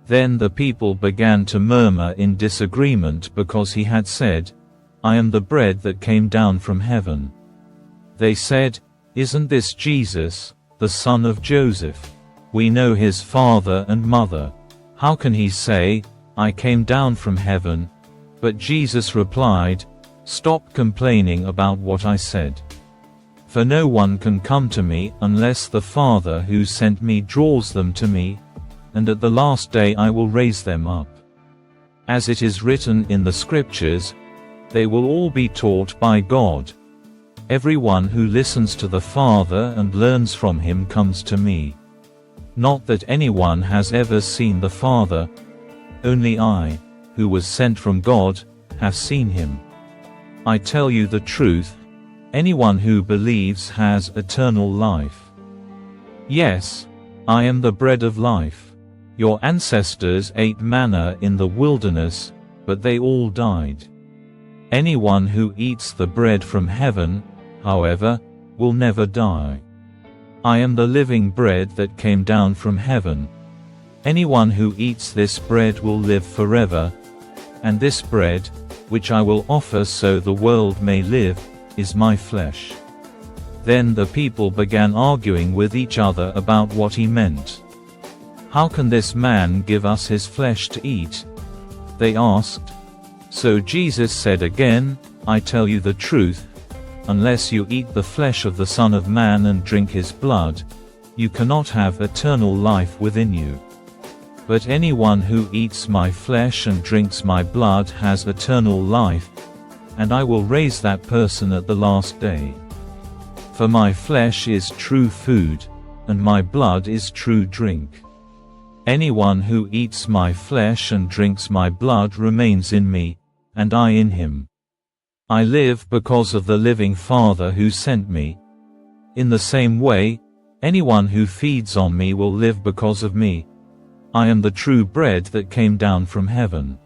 Then the people began to murmur in disagreement because he had said, "I am the bread that came down from heaven." They said, "Isn't this Jesus, the son of Joseph? We know his father and mother. How can he say, 'I came down from heaven'?" But Jesus replied, "Stop complaining about what I said. For no one can come to me unless the Father who sent me draws them to me, and at the last day I will raise them up. As it is written in the Scriptures, they will all be taught by God. Everyone who listens to the Father and learns from him comes to me. Not that anyone has ever seen the Father, only I, who was sent from God, have seen him. I tell you the truth, anyone who believes has eternal life. Yes, I am the bread of life. Your ancestors ate manna in the wilderness, but they all died. Anyone who eats the bread from heaven, however, will never die. I am the living bread that came down from heaven. Anyone who eats this bread will live forever, and this bread, which I will offer so the world may live, is my flesh." Then the people began arguing with each other about what he meant. "How can this man give us his flesh to eat?" they asked. So Jesus said again, "I tell you the truth, unless you eat the flesh of the Son of Man and drink his blood, you cannot have eternal life within you. But anyone who eats my flesh and drinks my blood has eternal life, and I will raise that person at the last day. For my flesh is true food, and my blood is true drink. Anyone who eats my flesh and drinks my blood remains in me, and I in him. I live because of the living Father who sent me. In the same way, anyone who feeds on me will live because of me. I am the true bread that came down from heaven.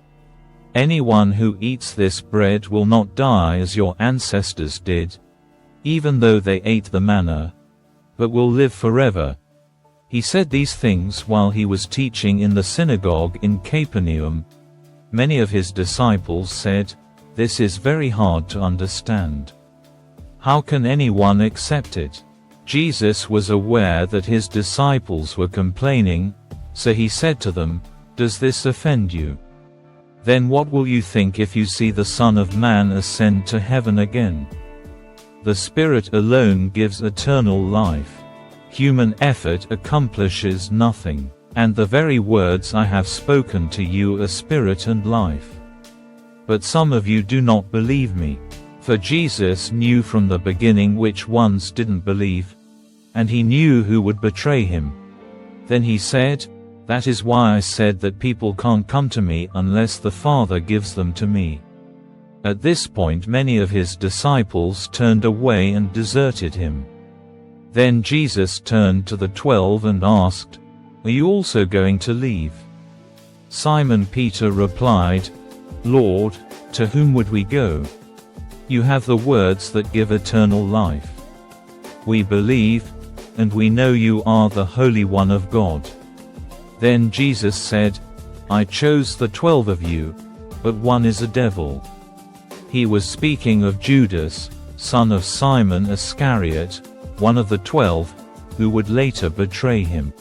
Anyone who eats this bread will not die as your ancestors did, even though they ate the manna, but will live forever." He said these things while he was teaching in the synagogue in Capernaum. Many of his disciples said, "This is very hard to understand. How can anyone accept it?" Jesus was aware that his disciples were complaining, so he said to them, "Does this offend you? Then what will you think if you see the Son of Man ascend to heaven again? The Spirit alone gives eternal life. Human effort accomplishes nothing, and the very words I have spoken to you are spirit and life. But some of you do not believe me." For Jesus knew from the beginning which ones didn't believe, and he knew who would betray him. Then he said, "That is why I said that people can't come to me unless the Father gives them to me." At this point many of his disciples turned away and deserted him. Then Jesus turned to the 12 and asked, "Are you also going to leave?" Simon Peter replied, "Lord, to whom would we go? You have the words that give eternal life. We believe, and we know you are the Holy One of God." Then Jesus said, "I chose the 12 of you, but one is a devil." He was speaking of Judas, son of Simon Iscariot, one of the 12, who would later betray him.